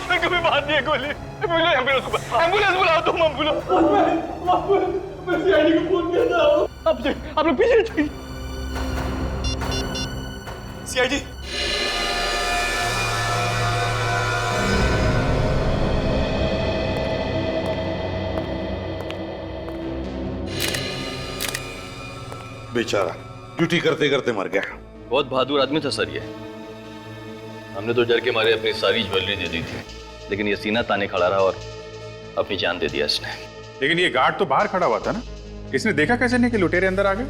उसने कभी मार दिया गोली। एम्बुलेंस बुलाओ तुम, एम्बुलेंस। मैं सीआईडी को फोन किया था। आप लोग पीछे जाइए। सीआईडी। बेचारा ड्यूटी करते करते मर गया। बहुत बहादुर आदमी था सर ये। हमने तो डर के मारे अपनी सारी ज्वेलरी दे दी थी, लेकिन ये सीना ताने खड़ा रहा और अपनी जान दे दिया इसने। लेकिन ये गार्ड तो बाहर खड़ा हुआ था ना, इसने देखा कैसे नहीं कि लुटेरे अंदर आ गए?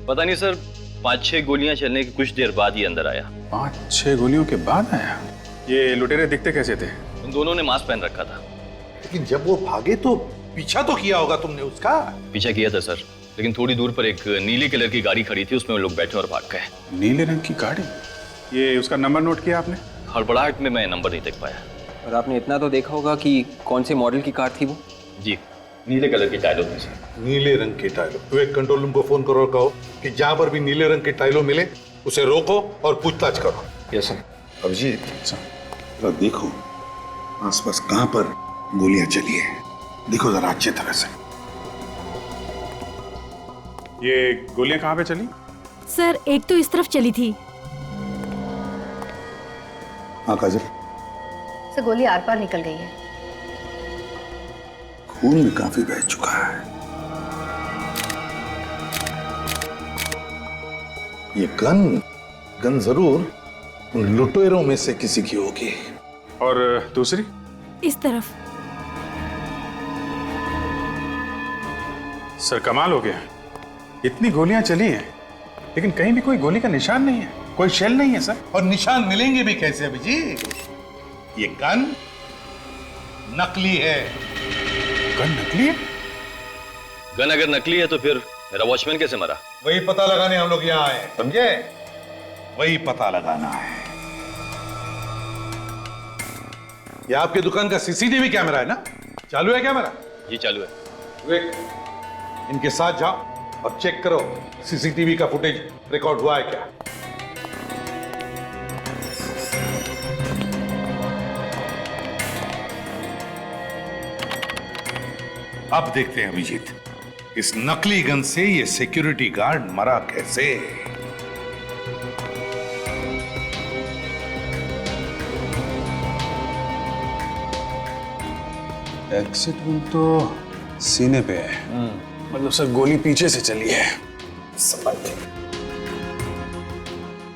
पता नहीं सर, 5-6 गोलियां चलने के कुछ देर बाद ही अंदर आया। 5-6 गोलियों के बाद आया? ये लुटेरे दिखते कैसे थे? उन दोनों ने मास्क पहन रखा था। लेकिन जब वो भागे तो पीछा तो किया होगा तुमने उसका? पीछा किया था सर, लेकिन थोड़ी दूर पर एक नीली कलर की गाड़ी खड़ी थी, उसमें वो लोग बैठे और भाग गए। नीले रंग की गाड़ी? ये उसका नंबर नोट किया आपने? हड़बड़ाहट में मैं नंबर नहीं देख पाया। और आपने इतना तो देखा होगा कि कौन से मॉडल की कार थी वो? जी, नीले कलर की टाइलो थी सर। नीले रंग के टाइलो। तो एक कंट्रोल रूम को फोन करो और कहो कि जहां पर भी नीले रंग के टाइलो मिले उसे रोको और पूछताछ करो। Yes sir. अभिजीत, जरा देखो आसपास कहां पर गोलियां चली है, देखो जरा अच्छी तरह से। ये गोलियां कहां पे चली? सर एक तो इस तरफ चली थी। हाँ काजल। सर गोली आर पार निकल गई है। खून भी काफी बह चुका है। ये गन जरूर उन लुटेरों में से किसी की होगी। और दूसरी? इस तरफ। सर कमाल हो गया, इतनी गोलियां चली हैं लेकिन कहीं भी कोई गोली का निशान नहीं है, कोई शेल नहीं है सर। और निशान मिलेंगे भी कैसे अभिजीत? ये गन नकली है। गन नकली है? गन अगर नकली है तो फिर मेरा वॉचमैन कैसे मरा? वही पता लगाने हम लोग यहाँ आए, समझे? वही पता लगाना है। ये आपके दुकान का सीसीटीवी कैमरा है ना? चालू है कैमरा? जी चालू है। विवेक, इनके साथ जाओ और चेक करो सीसीटीवी का फुटेज रिकॉर्ड हुआ है क्या। अब देखते हैं अभिजीत, इस नकली गन से ये सिक्योरिटी गार्ड मरा कैसे। एग्जिट वुंड तो सीने पे है, मतलब सर गोली पीछे से चली है।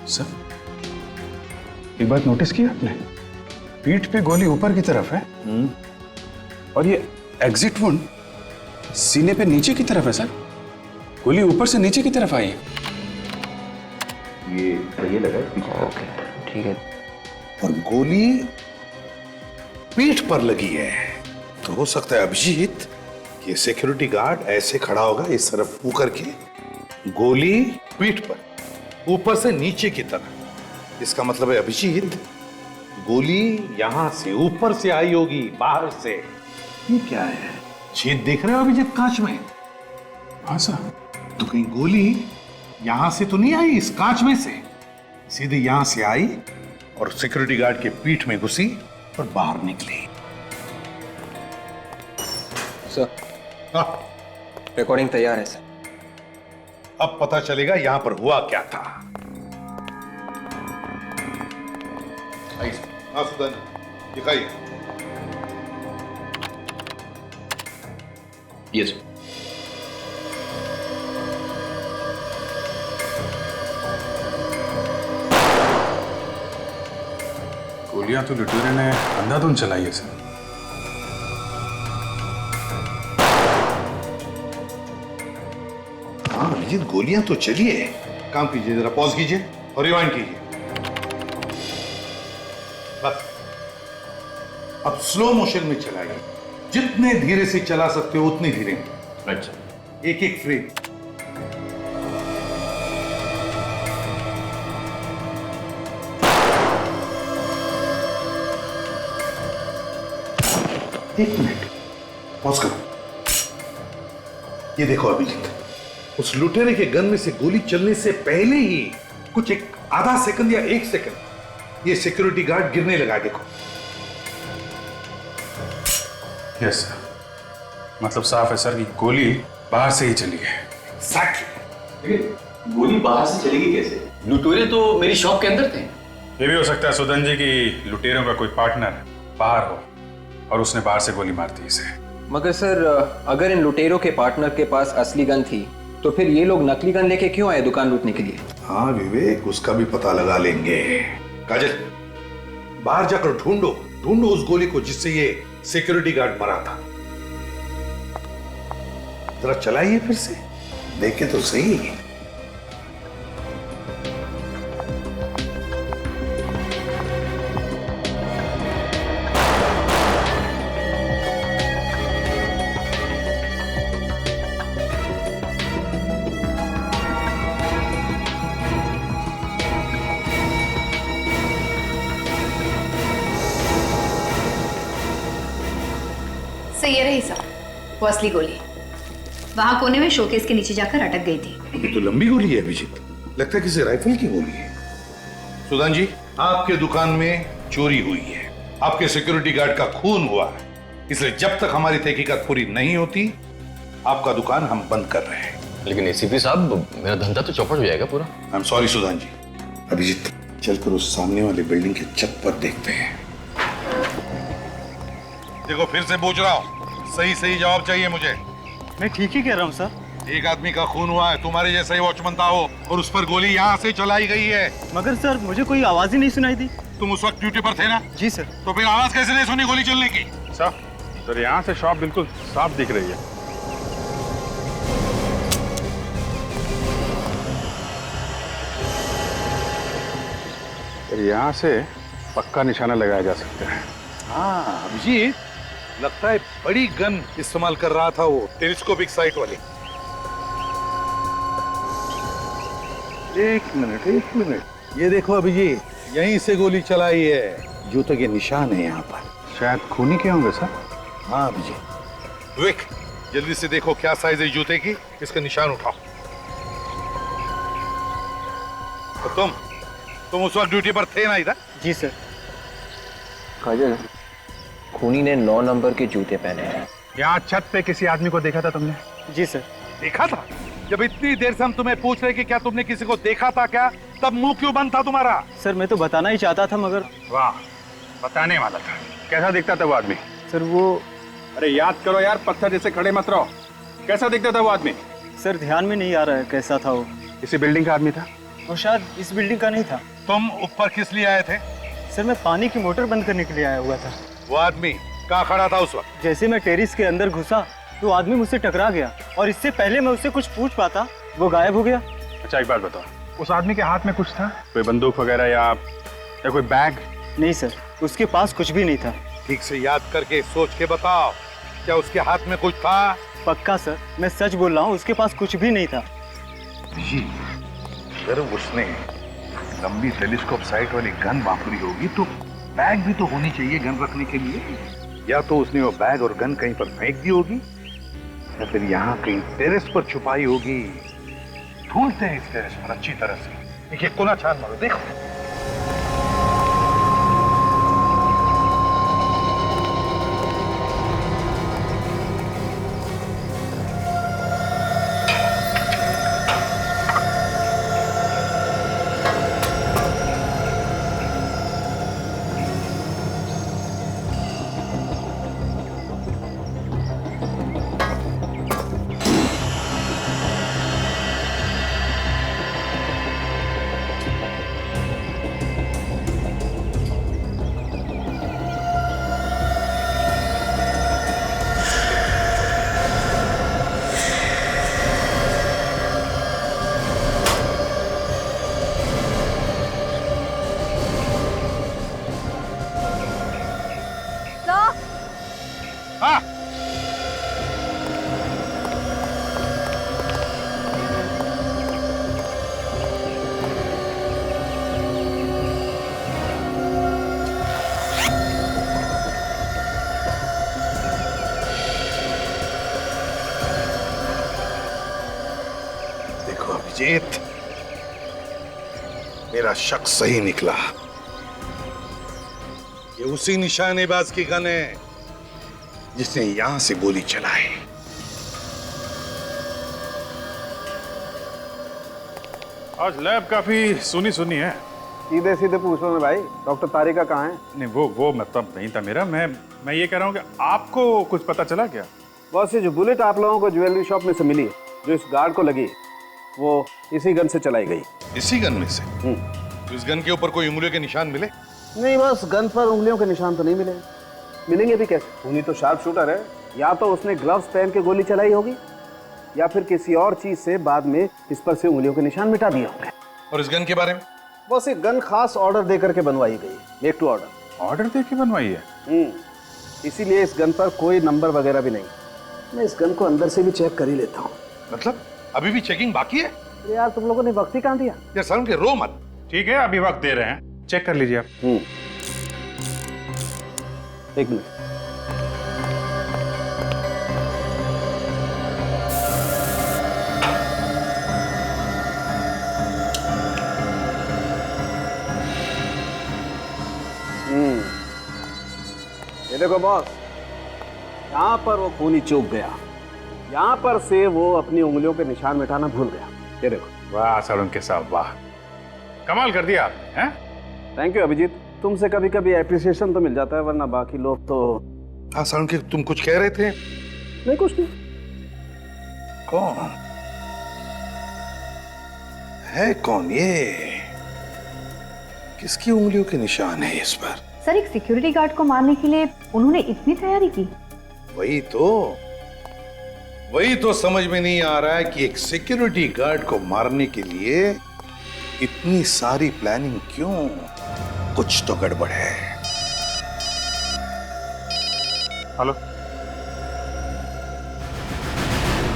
सर एक बात नोटिस की आपने, पीठ पे गोली ऊपर की तरफ है और ये एग्जिट वुंड सीने पे नीचे की तरफ है। सर गोली ऊपर से नीचे की तरफ आई है। ये लगा पीछे। ओके ठीक है। और गोली पीठ पर लगी है, तो हो सकता है अभिजीत ये सिक्योरिटी गार्ड ऐसे खड़ा होगा इस तरफ मुंह करके, गोली पीठ पर ऊपर से नीचे की तरफ। इसका मतलब है अभिजीत गोली यहां से ऊपर से आई होगी, बाहर से। ये क्या है, छेद देख रहे हो अभिजीत कांच में? हाँ सर। तो कहीं गोली यहां से तो नहीं आई, इस कांच में से सीधे यहां से आई और सिक्योरिटी गार्ड के पीठ में घुसी और बाहर निकली। सर हाँ, रिकॉर्डिंग तैयार है सर। अब पता चलेगा यहां पर हुआ क्या था। हाँ सुदान, दिखाइए। यस। गोलियां तो लुटेरे ने अंधाधुंध चलाई है सर। हाँ अभिजीत, गोलियां तो चली है। काम कीजिए, जरा पॉज कीजिए और रिवाइंड कीजिए। बस अब स्लो मोशन में चलाइए, जितने धीरे से चला सकते हो उतने धीरे। अच्छा। एक एक फ्रेम। एक मिनट, पॉज करो। ये देखो अभिजीत, उस लुटेरे के गन में से गोली चलने से पहले ही कुछ एक आधा सेकंड या 1 सेकंड ये सिक्योरिटी गार्ड गिरने लगा। देखो यस सर, मतलब साफ है सर कि गोली बाहर से ही चली है। लेकिन गोली बाहर से चलेगी कैसे? लुटेरे तो मेरी शॉप के अंदर थे। ये भी हो सकता है सुदन जी कि लुटेरों का कोई पार्टनर बाहर हो और उसने बाहर से गोली मार दी इसे। मगर सर अगर इन लुटेरों के पार्टनर के पास असली गन थी तो फिर ये लोग नकली गन लेके क्यों आए दुकान लूटने के लिए? हाँ विवेक, उसका भी पता लगा लेंगे। काजल, बाहर जाकर ढूंढो ढूंढो उस गोली को जिससे ये सिक्योरिटी गार्ड मरा था। जरा चलाइए फिर से, देखे तो सही। सर ये रही सर, वो असली गोली वहां कोने में शोकेस के नीचे जाकर अटक गई थी। ये तो लंबी गोली है अभिजीत, लगता है किसी राइफल की गोली है। सुदान जी, आपके दुकान में चोरी हुई है, आपके सिक्योरिटी गार्ड का खून हुआ है, इसलिए जब तक हमारी तहकीकात पूरी नहीं होती आपका दुकान हम बंद कर रहे हैं। लेकिन एसीपी साहब, मेरा धंधा तो चौपट हो जाएगा पूरा। आई एम सॉरी सुदान जी। अभिजीत, चलकर उस सामने वाली बिल्डिंग की छत पर देखते हैं। देखो फिर से पूछ रहा हूँ, सही सही जवाब चाहिए मुझे। मैं ठीक ही कह रहा हूँ सर। एक आदमी का खून हुआ है, तुम्हारे जैसा ही वॉचमैन था वो, और उस पर गोली यहाँ से चलाई गई है। मगर सर मुझे कोई आवाज ही नहीं सुनाई दी। तुम उस वक्त ड्यूटी पर थे ना? जी सर। तो फिर आवाज कैसे नहीं सुनी गोली चलने की? सर यहाँ से शॉप बिल्कुल साफ दिख रही है। यहाँ से पक्का निशाना लगाया जा सकता है। हाँ अभिजीत, लगता है बड़ी गन इस्तेमाल कर रहा था वो, टेलीस्कोपिक साइट वाली। एक मिनट, ये देखो अभिजीत, यहीं से गोली चलाई है, जूते के निशान है यहाँ पर। शायद खूनी के होंगे सर। हाँ अभिजीत। विवेक, जल्दी से देखो क्या साइज है जूते की, इसका निशान उठाओ। तो तुम उस वक्त ड्यूटी पर थे ना इधर? जी सर। काजल, खूनी ने 9 नंबर के जूते पहने हैं। यहाँ छत पे किसी आदमी को देखा था तुमने? जी सर। देखा था? जब इतनी देर से हम तुम्हें पूछ रहे कि क्या तुमने किसी को देखा था क्या, तब मुंह क्यों बंद था तुम्हारा? सर मैं तो बताना ही चाहता था मगर। वाह, बताने वाला था। कैसा दिखता था वो आदमी? सर वो, अरे याद करो यार, पत्थर जैसे खड़े मत रहो। कैसा दिखता था वो आदमी? सर ध्यान में नहीं आ रहा है कैसा था वो। इसी बिल्डिंग का आदमी था? वो शायद इस बिल्डिंग का नहीं था। तुम ऊपर किस लिए आए थे? सर मैं पानी की मोटर बंद करने के लिए आया हुआ था। वो आदमी कहाँ खड़ा था उस वक्त? जैसे मैं टेरिस के अंदर घुसा तो आदमी मुझसे टकरा गया और इससे पहले मैं उससे कुछ पूछ पाता वो गायब हो गया। अच्छा एक बात बताओ, उस आदमी के हाथ में कुछ था? कोई बंदूक वगैरह या कोई बैग? नहीं सर, उसके पास कुछ भी नहीं था। ठीक से याद करके सोच के बताओ, क्या उसके हाथ में कुछ था? पक्का सर, मैं सच बोल रहा हूँ, उसके पास कुछ भी नहीं था। अगर उसने लंबी टेलीस्कोप साइट वाली गन वापरी होगी तो बैग भी तो होनी चाहिए गन रखने के लिए। या तो उसने वो बैग और गन कहीं पर फेंक दी होगी या फिर यहाँ कहीं टेरेस पर छुपाई होगी। ढूंढते हैं इस टेरेस पर अच्छी तरह से। देखिए कोना छान मारो, देखो। अभिजीत, मेरा शक सही निकला। ये उसी निशानेबाज की गन है जिसने यहां से गोली चलाई। आज लैब काफी सुनी सुनी है। सीधे सीधे पूछ लो ना भाई, डॉक्टर तारिका कहाँ है? नहीं, वो मतलब नहीं था मेरा। मैं ये कह रहा हूँ कि आपको कुछ पता चला क्या? बस ये जो बुलेट आप लोगों को ज्वेलरी शॉप में से मिली है, जो इस गार्ड को लगी, वो इसी गन से चलाई गई। इसी गन में से? तो इस गन के ऊपर कोई उंगलियों के निशान मिले? नहीं, बस गन पर उंगलियों के निशान तो नहीं मिले। मिलेंगे भी कैसे? खूनी तो शार्प शूटर है, या तो उसने ग्लव्स पहन के गोली चलाई होगी, या फिर किसी और चीज से बाद में इस पर से उंगलियों के निशान मिटा दिए होंगे। और इस गन के बारे में? बस ये गन खास ऑर्डर दे करके बनवाई गई, मेक टू ऑर्डर। ऑर्डर दे के बनवाई है? इसीलिए इस गन पर कोई नंबर वगैरह भी नहीं। मैं इस गन को अंदर से भी चेक कर ही लेता हूँ। मतलब अभी भी चेकिंग बाकी है? यार तुम लोगों ने वक्त ही कहाँ दिया? यार सारुण के रो मत। ठीक है, अभी वक्त दे रहे हैं, चेक कर लीजिए आप। एक मिनट। ये देखो बॉस, यहाँ पर वो खूनी चूक गया, यहाँ पर से वो अपनी उंगलियों के निशान मिटाना भूल गया। ये देखो। वाह सारुण के साहब, वाह, कमाल कर दिया आपने। हैं? थैंक यू अभिजीत, तुमसे कभी कभी एप्रिसिएशन तो मिल जाता है, वरना बाकी लोग तो। हाँ सारुण के, तुम कुछ कह रहे थे? नहीं, कुछ नहीं। कौन है? कौन ये? किसकी उंगलियों के निशान है इस पर? सर, एक सिक्योरिटी गार्ड को मारने के लिए उन्होंने इतनी तैयारी की? वही तो समझ में नहीं आ रहा है कि एक सिक्योरिटी गार्ड को मारने के लिए इतनी सारी प्लानिंग क्यों? कुछ तो गड़बड़ है। हेलो,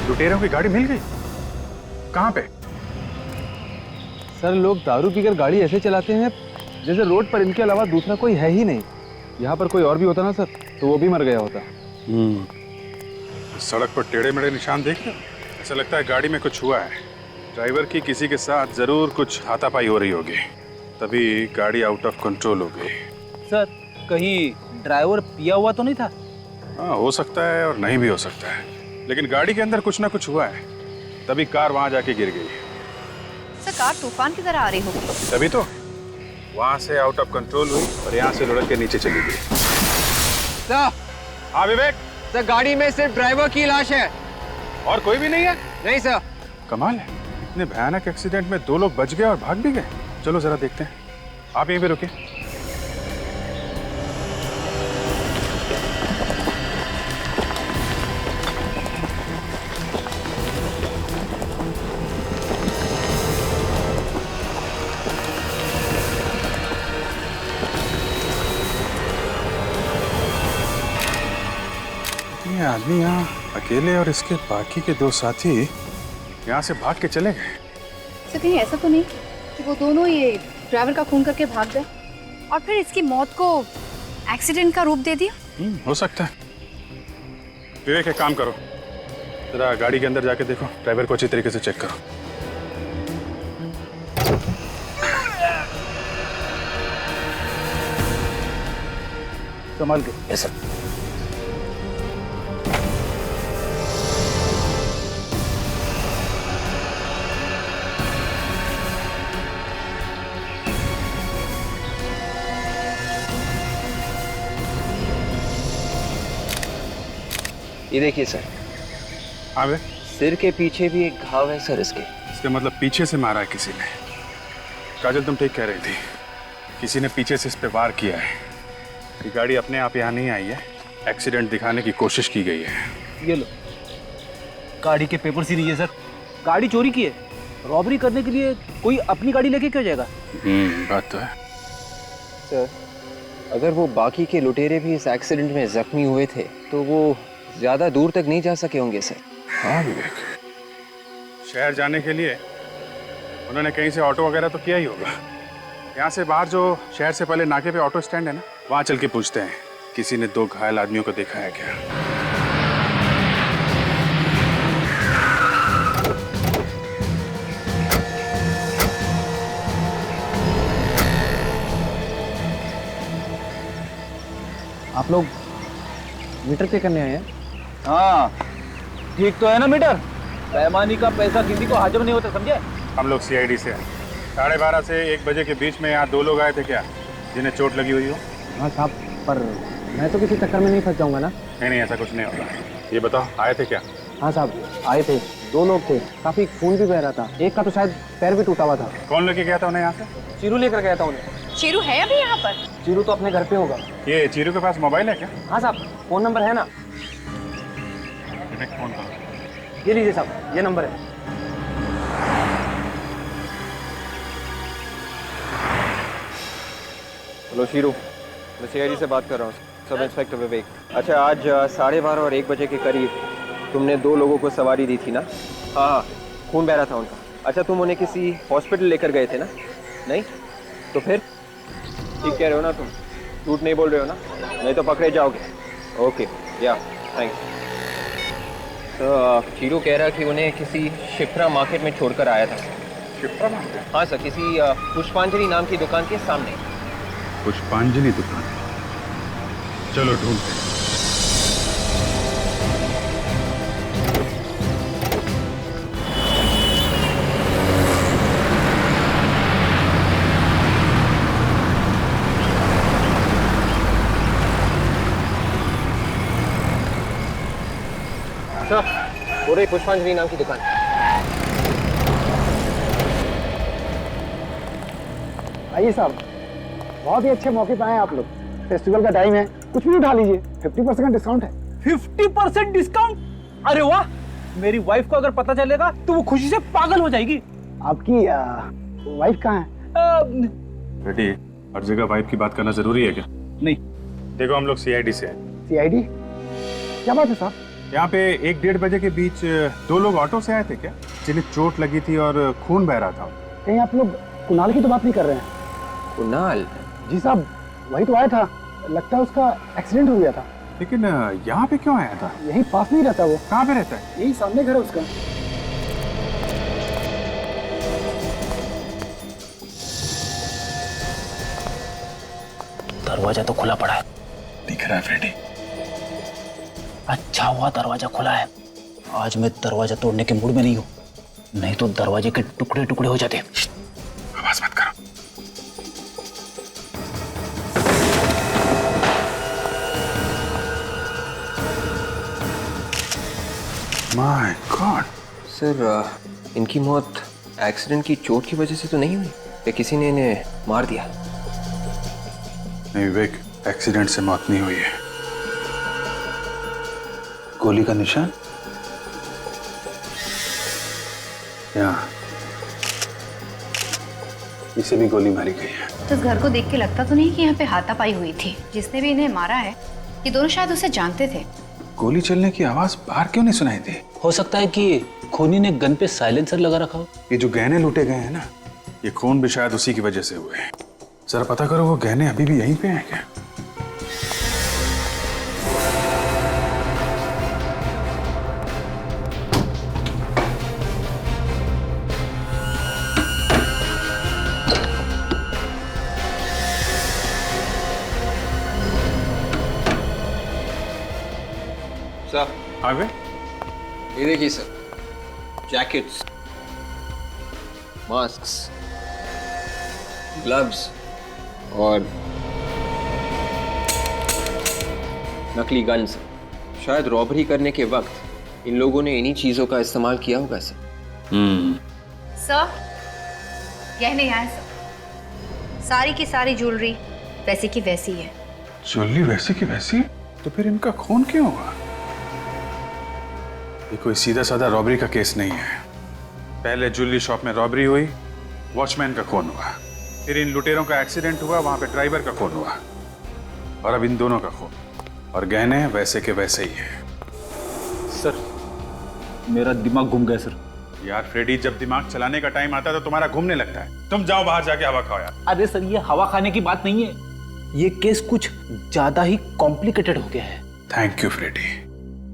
लुटेरों की गाड़ी मिल गई? कहाँ पे? सर, लोग दारू पीकर गाड़ी ऐसे चलाते हैं जैसे रोड पर इनके अलावा दूसरा कोई है ही नहीं। यहाँ पर कोई और भी होता ना सर, तो वो भी मर गया होता। सड़क पर टेढ़े मेढ़े निशान देख रहे हो? ऐसा लगता है गाड़ी में कुछ हुआ है। ड्राइवर की किसी के साथ जरूर कुछ हाथापाई हो रही होगी, तभी गाड़ी आउट ऑफ कंट्रोल हो गई। सर, कहीं ड्राइवर पिया हुआ तो नहीं था? हाँ, हो सकता है और नहीं भी हो सकता है, लेकिन गाड़ी के अंदर कुछ ना कुछ हुआ है, तभी कार वहां जाके गिर गई। सर, कार तूफान की तरह आ रही होगी। तभी तो वहां से आउट ऑफ कंट्रोल हुई और यहाँ से लुढ़क के नीचे चली गई। सर, हाँ विवेक? सर, गाड़ी में सिर्फ ड्राइवर की लाश है, और कोई भी नहीं है? नहीं सर। कमाल है, इतने भयानक एक्सीडेंट में 2 लोग बच गए और भाग भी गए। चलो जरा देखते हैं, आप यहीं पे रुकिए। ये आदमी यहाँ अकेले और इसके बाकी के 2 साथी यहाँ से भाग के चले गए। सर, कहीं ऐसा तो नहीं कि वो दोनों ये ड्राइवर का खून करके भाग गए और फिर इसकी मौत को एक्सीडेंट का रूप दे दिया? हो सकता है। विवेक, एक काम करो, जरा गाड़ी के अंदर जाके देखो, ड्राइवर को अच्छी तरीके से चेक करो। संभाल के। Yes sir. ये देखिए सर, हाँ वे, सिर के पीछे भी एक घाव है सर इसके। इसका मतलब पीछे से मारा है किसी ने। काजल, तुम ठीक कह रही थी, किसी ने पीछे से इस पे वार किया है। ये गाड़ी अपने आप यहाँ नहीं आई है, एक्सीडेंट दिखाने की कोशिश की गई है। ये लो, गाड़ी के पेपर्स ही नहीं है सर। गाड़ी चोरी की है, रॉबरी करने के लिए कोई अपनी गाड़ी लेके क्यों जाएगा? बात तो है। सर, अगर वो बाकी के लुटेरे भी इस एक्सीडेंट में जख्मी हुए थे तो वो ज्यादा दूर तक नहीं जा सके होंगे सर। हाँ विवेक, शहर जाने के लिए उन्होंने कहीं से ऑटो वगैरह तो किया ही होगा। यहाँ से बाहर जो शहर से पहले नाके पे ऑटो स्टैंड है ना, वहाँ चल के पूछते हैं किसी ने 2 घायल आदमियों को देखा है क्या। आप लोग मीटर पे करने आए हैं। हाँ ठीक तो है ना मीटर? बेईमानी का पैसा किसी को हजम नहीं होता, समझे? हम लोग सीआईडी से हैं। 12:30 से 1 बजे के बीच में यहाँ 2 लोग आए थे क्या, जिन्हें चोट लगी हुई हो? हाँ साहब, पर मैं तो किसी चक्कर में नहीं फंस जाऊंगा ना। नहीं, ऐसा कुछ नहीं होगा। ये बताओ, आए थे क्या? हाँ साहब, आए थे, 2 लोग थे, काफी खून भी बह रहा था, एक का तो शायद पैर भी टूटा हुआ था। कौन लेके गया था उन्हें यहाँ से? चीरू लेकर गया था उन्हें। चीरू है अभी यहाँ पर? चीरू तो अपने घर पे होगा। ये चीरू के पास मोबाइल है क्या? हाँ साहब, फोन नंबर है ना? फोन करो। ये लीजिए साहब, ये नंबर है। हेलो शीरू, मैं सीआईडी से बात कर रहा हूँ, सब इंस्पेक्टर विवेक। अच्छा, आज 12:30 और 1 बजे के करीब तुमने 2 लोगों को सवारी दी थी ना? हाँ, खून बह रहा था उनका। अच्छा, तुम उन्हें किसी हॉस्पिटल लेकर गए थे ना? नहीं? तो फिर ठीक कह रहे हो ना तुम? झूठ नहीं बोल रहे हो ना? नहीं तो पकड़े जाओगे। ओके, या थैंक्स। तो शीरू कह रहा कि उन्हें किसी शिप्रा मार्केट में छोड़कर आया था। शिप्रा मार्केट? हाँ सर, किसी पुष्पांजलि नाम की दुकान के सामने। पुष्पांजलि दुकान? चलो ढूंढते हैं। सर, वो रही पुष्पांजलि नाम की दुकान। आइए साहब, बहुत ही अच्छे मौके पे आए आप लोग। फेस्टिवल का टाइम है, कुछ भी उठा लीजिए, 50% का डिस्काउंट है। 50% डिस्काउंट? अरे वाह, मेरी वाइफ को अगर पता चलेगा तो वो खुशी से पागल हो जाएगी। आपकी वाइफ कहाँ है? रेडी, हर जगह वाइफ की बात करना जरूरी है क्या? नहीं। देखो, हम लोग सीआईडी से हैं। सीआईडी? क्या बात है साहब? यहाँ पे 1-1:30 बजे के बीच 2 लोग ऑटो से आए थे क्या, जिन्हें चोट लगी थी और खून बह रहा था? कहीं आप लोग कुणाल की तो बात नहीं कर रहे हैं? कुणाल? जी साहब, वही तो आया था, लगता है उसका एक्सीडेंट हो गया था। लेकिन यहाँ पे क्यों आया था? यही पास नहीं रहता वो। कहाँ पे रहता है? यही सामने घर है उसका। दरवाजा तो खुला पड़ा है। दिख रहा है फ्रेडी? अच्छा हुआ दरवाजा खुला है। आज मैं दरवाजा तोड़ने के मूड में नहीं हूँ, नहीं तो दरवाजे के टुकड़े टुकड़े हो जाते। आवाज मत करो। My God. सर, इनकी मौत एक्सीडेंट की चोट की वजह से तो नहीं हुई या किसी ने इन्हें मार दिया? नहीं विवेक, एक्सीडेंट से मौत नहीं हुई है। गोली का निशान यहाँ, इसे भी गोली मारी गई है। तो इस घर को देख के लगता तो नहीं कि यहाँ पे हाथापाई हुई थी। जिसने भी इन्हें मारा है, ये दोनों शायद उसे जानते थे। गोली चलने की आवाज बाहर क्यों नहीं सुनाई दी? हो सकता है कि खूनी ने गन पे साइलेंसर लगा रखा हो। ये जो गहने लूटे गए हैं ना, ये खून भी शायद उसी की वजह से हुए हैं। जरा पता करो, वो गहने अभी भी यहीं पे हैं क्या? सर, आगे ये देखिए सर, जैकेट्स, मास्क्स, ग्लव्स और नकली गन्स। शायद रॉबरी करने के वक्त इन लोगों ने इन्हीं चीजों का इस्तेमाल किया होगा सर। सर, गहने यहाँ है सर। सारी की सारी ज्वेलरी वैसी की वैसी है। ज्वेलरी वैसी की वैसी? तो फिर इनका खून क्यों हुआ? ये कोई सीधा साधा रॉबरी का केस नहीं है। पहले ज्वेलरी शॉप में रॉबरी हुई, वॉचमैन का खून हुआ, फिर इन लुटेरों का एक्सीडेंट हुआ, वहां पे ड्राइवर का खून हुआ, और अब इन दोनों का खून। और गहने वैसे के वैसे ही है। सर, मेरा दिमाग घूम गया सर। यार फ्रेडी, जब दिमाग चलाने का टाइम आता है तो तुम्हारा घूमने लगता है। तुम जाओ बाहर जाके हवा खाओ यार। अरे सर, ये हवा खाने की बात नहीं है, ये केस कुछ ज्यादा ही कॉम्प्लिकेटेड हो गया है। थैंक यू फ्रेडी,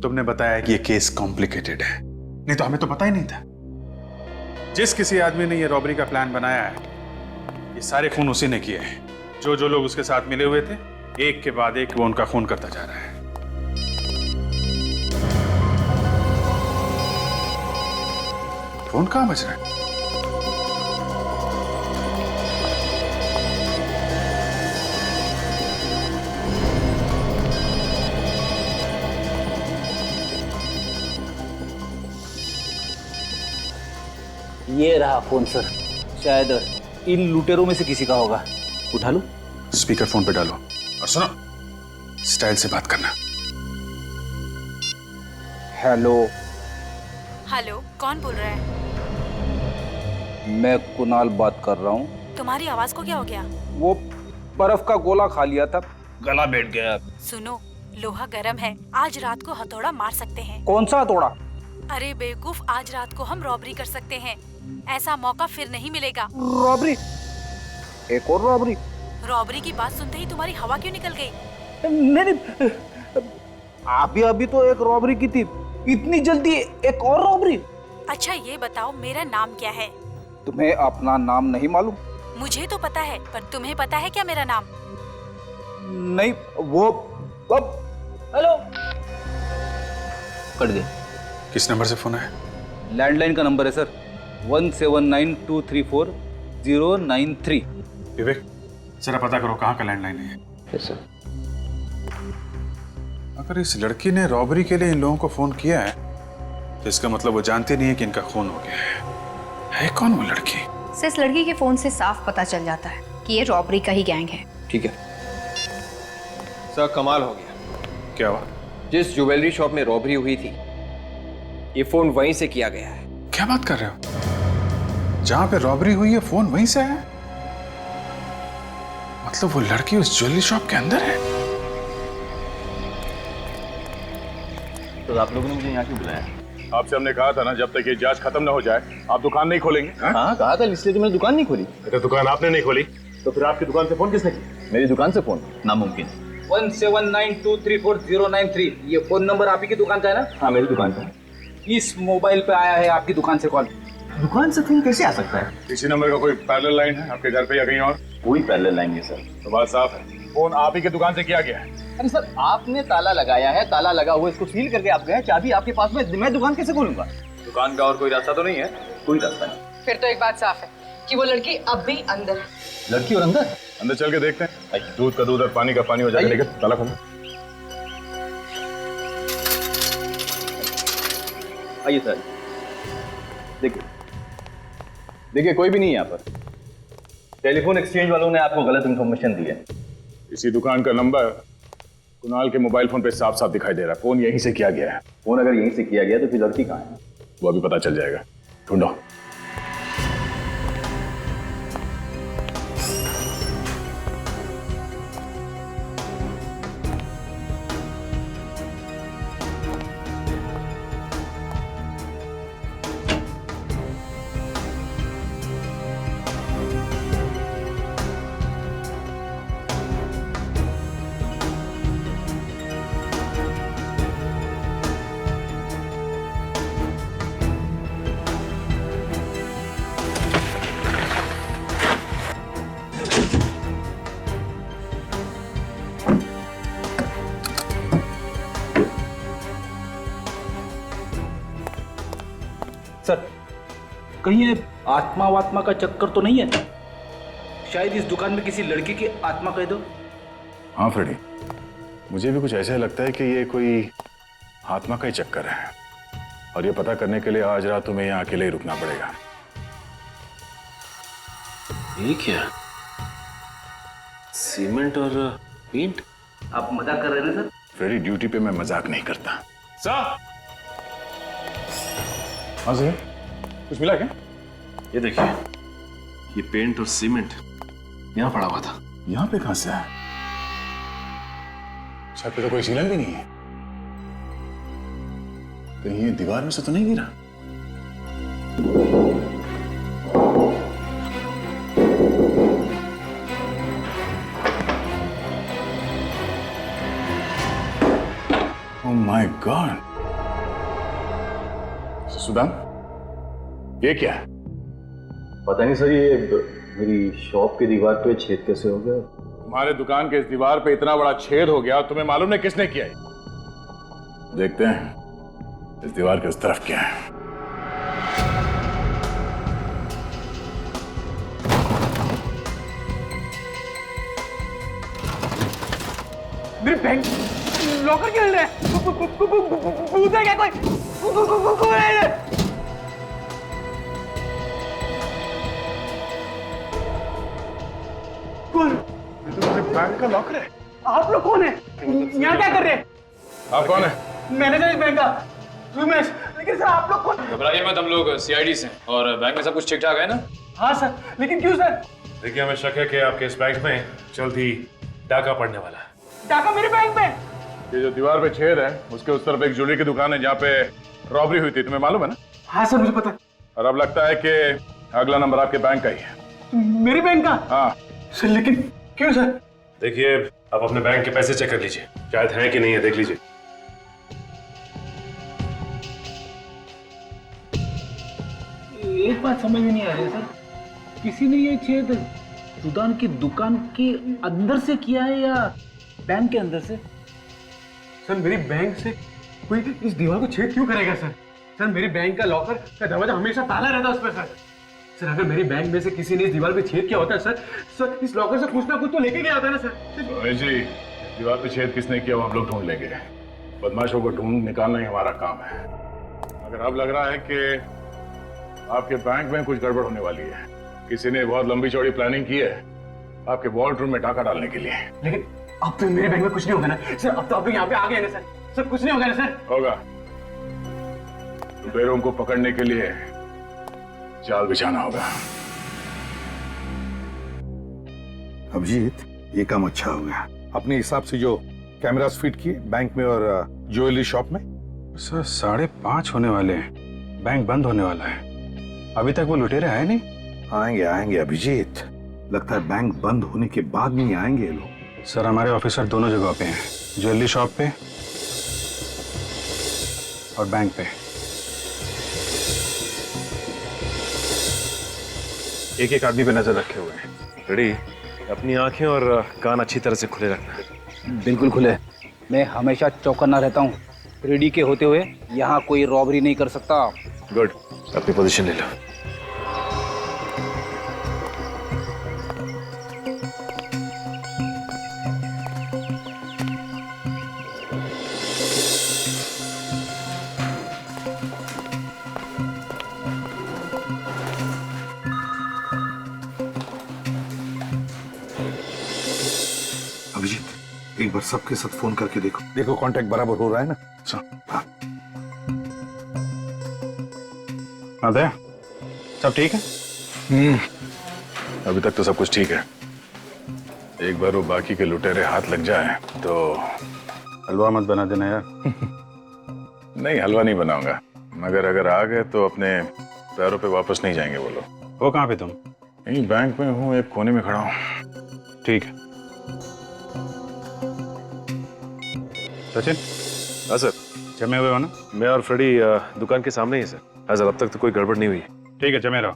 तुमने बताया कि ये केस कॉम्प्लिकेटेड है, नहीं तो हमें तो पता ही नहीं था। जिस किसी आदमी ने ये रॉबरी का प्लान बनाया है, ये सारे खून उसी ने किए हैं। जो जो लोग उसके साथ मिले हुए थे, एक के बाद एक वो उनका खून करता जा रहा है। फोन कहाँ बज रहा है? ये रहा फोन सर, शायद इन लुटेरों में से किसी का होगा। उठा लो। स्पीकर फोन पे डालो और सुनो, स्टाइल से बात करना। हेलो, हेलो, कौन बोल रहा है? मैं कुणाल बात कर रहा हूँ। तुम्हारी आवाज को क्या हो गया? वो बर्फ का गोला खा लिया था, गला बैठ गया। सुनो, लोहा गर्म है, आज रात को हथौड़ा मार सकते हैं। कौन सा हथौड़ा? अरे बेवकूफ, आज रात को हम रॉबरी कर सकते हैं। ऐसा मौका फिर नहीं मिलेगा। रॉबरी? एक और रॉबरी? रॉबरी की बात सुनते ही तुम्हारी हवा क्यों निकल गई? नहीं, अभी तो एक रॉबरी की थी, इतनी जल्दी एक और रॉबरी? अच्छा ये बताओ, मेरा नाम क्या है? तुम्हें अपना नाम नहीं मालूम? मुझे तो पता है, पर तुम्हें पता है क्या मेरा नाम? नहीं, वो हेलो, कट गए। किस नंबर से फोन आया? लैंडलाइन का नंबर है सर, 1792340093। विवेक, जरा पता करो कहाँ का लैंडलाइन है। Yes sir. अगर इस लड़की ने रॉबरी के लिए इन लोगों को फोन किया है तो इसका मतलब वो जानती नहीं है कि इनका खून हो गया है कौन वो लड़की? सर, इस लड़की के फोन से साफ पता चल जाता है कि ये रॉबरी का ही गैंग है। ठीक है सर, कमाल हो गया। क्या हुआ? जिस ज्वेलरी शॉप में रॉबरी हुई थी, ये फोन वहीं से किया गया है। क्या बात कर रहे हो? जहां पे रॉबरी हुई है फोन वहीं से आया? मतलब वो लड़की उस ज्वेलरी शॉप के अंदर है? तो आप लोगों ने मुझे यहाँ क्यों बुलाया? आपसे हमने कहा था ना, जब तक ये जांच खत्म ना हो जाए आप दुकान नहीं खोलेंगे। हाँ कहा था, इसलिए तो मैंने दुकान नहीं खोली। तो दुकान आपने नहीं खोली तो फिर आपकी दुकान से फोन किसने किया? मेरी दुकान से फोन नामुमकिन। 1792340093, ये फोन नंबर आप ही की दुकान का है ना? हाँ मेरी दुकान का। इस मोबाइल पे आया है आपकी दुकान से कॉल। दुकान से फोन कैसे आ सकता है? इसी नंबर का कोई पैरेलल लाइन है आपके घर पे या कहीं और? कोई पैरेलल लाइन नहीं सर। तो बात साफ है, फोन आप ही की दुकान से किया गया है। अरे सर, आपने ताला लगाया है, ताला लगा हुआ इसको सील करके आप गए, चाबी आपके पास में, मैं दुकान कैसे खोलूंगा? दुकान का और कोई रास्ता तो नहीं है? कोई रास्ता नहीं। फिर तो एक बात साफ है कि वो लड़की अब भी अंदर है। लड़की और अंदर? अंदर चल के देखते हैं। दूध का दूध और पानी का पानी हो जाएगा। लेकिन ताला खोलो। आइए सर, देखिए कोई भी नहीं है यहाँ पर। टेलीफोन एक्सचेंज वालों ने आपको गलत इंफॉर्मेशन दी है। इसी दुकान का नंबर कुणाल के मोबाइल फोन पे साफ साफ दिखाई दे रहा है। फोन यहीं से किया गया है। फोन अगर यहीं से किया गया तो फिर लड़की कहाँ है? वो अभी पता चल जाएगा, ढूंढो। सर, कहीं ये आत्मा वात्मा का चक्कर तो नहीं है? शायद इस दुकान में किसी लड़की की आत्मा कह दो। हाँ फ्रेडी, मुझे भी कुछ ऐसा लगता है कि ये कोई आत्मा का ही चक्कर है और ये पता करने के लिए आज रात तुम्हें यहाँ अकेले ही रुकना पड़ेगा। ये क्या? सीमेंट और पेंट? आप मजाक कर रहे हैं सर? फ्रेडी, ड्यूटी पे मैं मजाक नहीं करता। साहब, हाँ सर, कुछ मिला क्या? ये देखिए, ये पेंट और सीमेंट यहाँ पड़ा हुआ था। यहाँ पे कहां से आया? छत पे तो कोई सीलन भी नहीं है। कहीं ये दीवार में से तो नहीं गिरा? Oh my God. सुदाम, ये क्या है? पता नहीं सर, ये मेरी शॉप की दीवार पे छेद कैसे हो गया? तुम्हारे दुकान के इस दीवार पे इतना बड़ा छेद हो गया, तुम्हें मालूम नहीं किसने किया है? देखते हैं इस दीवार के उस तरफ क्या है। बैंक लॉकर क्यों हिल रहा है? भूत है क्या कोई? कौन है ये? कौन? बैंक का लॉकर है। आप लोग कौन है? यहाँ क्या कर रहे हैं? आप कौन है? मैनेजर इस बैंक का रमेश। लेकिन सर आप लोग कौन? घबराइए मत, हम लोग सीआईडी से हैं और बैंक में सब कुछ ठीक ठाक है ना? हाँ सर, लेकिन क्यों सर? देखिए, हमें शक है कि आपके इस बैंक में जल्द ही डाका पड़ने वाला है। डाका मेरे बैंक में? ये जो दीवार पे छेद है उसके उस तरफ एक ज्वेलरी की दुकान है जहाँ पे रॉबरी हुई थी, तुम्हें मालूम है ना? हाँ सर, मुझे पता है। और अब लगता है कि अगला नंबर आपके बैंक का ही है। मेरे बैंक का? हाँ सर, लेकिन क्यों सर? देखिए, आप अपने बैंक के पैसे चेक कर लीजिए, शायद है कि नहीं है, देख लीजिए। एक बात समझ में नहीं आ रही सर, किसी ने ये छेद सुदान की दुकान के अंदर से किया है या बैंक के अंदर से? सर, मेरी बैंक से कोई इस दीवार को छेद क्यों करेगा सर? सर, मेरी बैंक का लॉकर का दरवाजा हमेशा ताला रहता है उसमें सर। सर, अगर मेरी बैंक में से किसी ने इस दीवार पे छेद किया होता है सर इस लॉकर से कुछ ना कुछ तो लेके गया होता है ना सर। रमेश जी, दीवार पे छेद किसने किया वो हम लोग ढूंढ लेंगे। बदमाशों को ढूंढ निकालना ही हमारा काम है। अगर अब लग रहा है कि आपके बैंक में कुछ गड़बड़ होने वाली है, किसी ने बहुत लंबी चौड़ी प्लानिंग की है आपके वॉल्ट रूम में डाका डालने के लिए। लेकिन अब तो मेरे बैंक में कुछ नहीं होगा ना सर? अब तो आप लोग यहाँ पे आ गए ना सर? सर, कुछ नहीं होगा ना सर? होगा। लुटेरों को पकड़ने के लिए जाल बिछाना होगा। अभिजीत, ये काम अच्छा हो गया। अपने हिसाब से जो कैमरास फिट किए बैंक में और ज्वेलरी शॉप में। सर 5:30 होने वाले हैं, बैंक बंद होने वाला है, अभी तक वो लुटेरे आए नहीं। आएंगे आएंगे अभिजीत, लगता है बैंक बंद होने के बाद नहीं आएंगे ये लोग। सर, हमारे ऑफिसर दोनों जगह पे हैं, ज्वेलरी शॉप पे और बैंक पे। एक एक आदमी पे नजर रखे हुए हैं। रेडी, अपनी आंखें और कान अच्छी तरह से खुले रखना। बिल्कुल खुले। मैं हमेशा चौकन्ना रहता हूँ। रेडी के होते हुए यहाँ कोई रॉबरी नहीं कर सकता। गुड, अपनी पोजीशन ले लो। अभिजीत, एक बार सबके साथ फोन करके देखो कांटेक्ट बराबर हो रहा है ना? हाँ। अदय, सब ठीक है? अभी तक तो सब कुछ ठीक है। एक बार वो बाकी के लुटेरे हाथ लग जाए तो हलवा मत बना देना यार। नहीं, हलवा नहीं बनाऊंगा, मगर अगर आ गए तो अपने पैरों पे वापस नहीं जाएंगे वो लोग। वो कहाँ पे तुम? यहीं बैंक में हूँ, एक कोने में खड़ा हूँ। ठीक है। सचिन। हाँ सर। जमे हुए हो ना? मैं और फ्रेडी दुकान के सामने ही सर। हाँ सर, अब तक तो कोई गड़बड़ नहीं हुई। ठीक है, जमे रहो,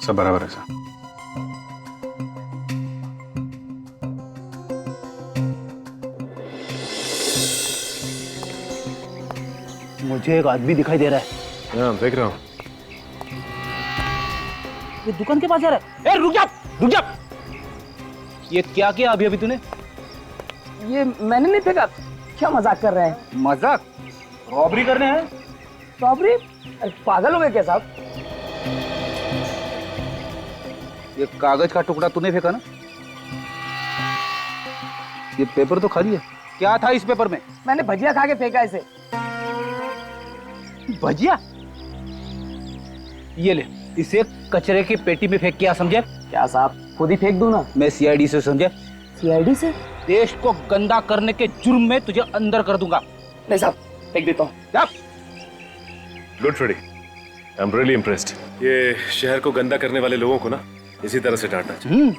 सब बराबर है सर। मुझे एक आदमी दिखाई दे रहा है। हाँ, देख रहा हूँ। ये दुकान के पास जा रहा है। ए, रुक जा, रुक जा। ये क्या किया अभी अभी तूने? ये मैंने नहीं फेंका। क्या मजाक कर रहे हैं? मजाक? रॉबरी करने हैं? रॉबरी? पागल हो गए क्या साहब? ये कागज का टुकड़ा तूने फेंका ना? ये पेपर तो खाली है। क्या था इस पेपर में? मैंने भजिया खा के फेंका इसे। भजिया? ये ले, इसे कचरे की पेटी में फेंक, क्या समझे? क्या साहब, खुद ही फेंक दूं ना? मैं सीआईडी से, समझे? सीआईडी से? देश को गंदा करने के जुर्म में तुझे अंदर कर दूंगा। नहीं साहब, फेंक देता हूँ। Good Freddy, I am really impressed. ये शहर को गंदा करने वाले लोगों को ना इसी तरह से डांटना चाहिए।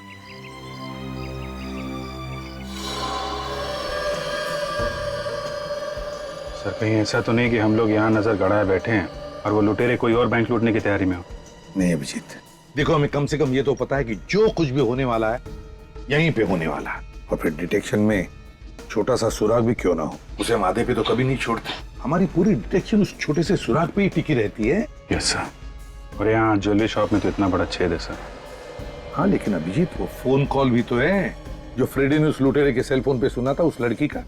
सर, कहीं ऐसा तो नहीं कि हम लोग यहाँ नजर गड़ाए बैठे हैं और वो लुटेरे कोई और बैंक लूटने की तैयारी में हो? नहीं अभिजीत, देखो हमें कम से कम ये तो पता है कि जो कुछ भी होने वाला है यहीं पे होने वाला है। और फिर डिटेक्शन में छोटा सा सुराग भी क्यों ना हो, उसे हम आधे पे तो कभी नहीं छोड़ते। हमारी पूरी डिटेक्शन उस छोटे से सुराग पे ही टिकी रहती है। Yes sir. और यहाँ ज्वेलरी शॉप में तो इतना बड़ा छेद है सर। हाँ, लेकिन अभिजीत वो फोन कॉल भी तो है जो फ्रेडी ने उस लुटेरे के सेलफोन पे सुना था उस लड़की का,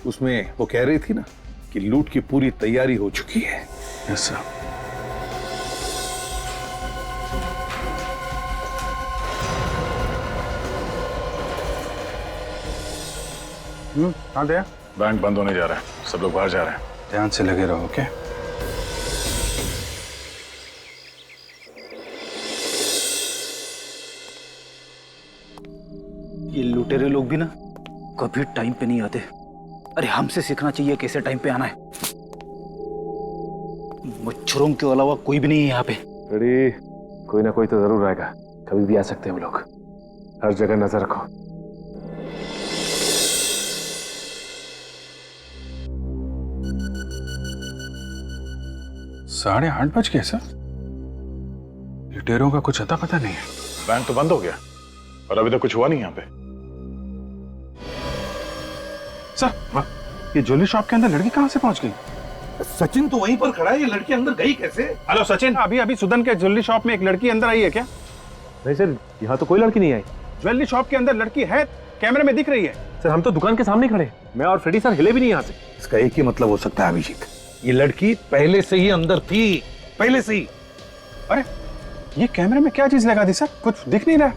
उसमें वो कह रही थी ना कि लूट की पूरी तैयारी हो चुकी है। Yes sir. कहाँ गया? बैंक बंद होने जा रहा है, सब लोग बाहर जा रहे हैं। ध्यान से लगे रहो, ओके? ये लुटेरे लोग भी ना कभी टाइम पे नहीं आते। अरे हमसे सीखना चाहिए कैसे टाइम पे आना है। मच्छरों के अलावा कोई भी नहीं है यहाँ पे। अरे कोई ना कोई तो जरूर आएगा, कभी भी आ सकते हैं हम लोग। हर जगह नजर रखो। साढ़े 8 बज गए सर। लुटेरों का कुछ अता पता नहीं है। बैंक तो बंद हो गया और अभी तक कुछ हुआ नहीं यहाँ पे। सर ये ज्वेलरी शॉप के अंदर लड़की कहाँ से पहुंच गई? सचिन तो वहीं पर खड़ा है, ये लड़की अंदर गई कैसे? हेलो सचिन, अभी सुदन के ज्वेलरी शॉप में एक लड़की अंदर आई है क्या? नहीं सर, यहाँ तो कोई लड़की नहीं आई। ज्वेलरी शॉप के अंदर लड़की है, कैमरे में दिख रही है। सर हम तो दुकान के सामने खड़े, मैं और फ्रेडी सर हिले भी नहीं यहाँ से। इसका एक ही मतलब हो सकता है अभिजीत, ये लड़की पहले से ही अंदर थी, पहले से ही। अरे ये कैमरे में क्या चीज लगा दी सर? कुछ दिख नहीं रहा।